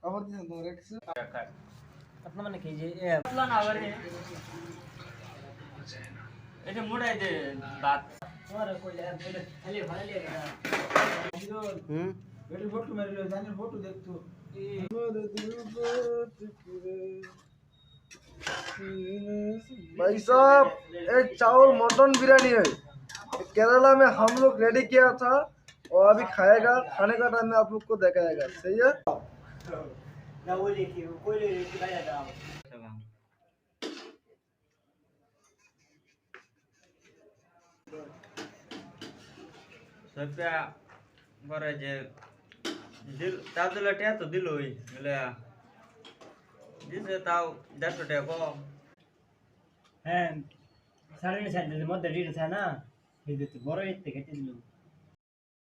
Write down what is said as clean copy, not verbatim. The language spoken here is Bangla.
আবার দিছেন তোমার কিছু আপনার মানে কি যে বললা না আবার এটা মোড়াই দে বাত তোমার কইলে বলে খালি ভালো লাগে না বেটি ফটো মারিলো জানি ফটো দেখতো भाई साहब एक चावल मटन बिरयानी है केरला में हम लोग रेडी किया था और अभी खाएगा खाने का टाइम में आप लोग को दिखाएगा सही है না বলি কি কইলে কি বাইরে দাও সত্যা বড় যে দিল তাও দিলে টিয়া তো দিলই বলে দিছে তাও 150 টাকা কম হ্যাঁ সাড়ে 9 মধ্যে রিড আছে না এই যে বড় এর থেকে কেটে দিল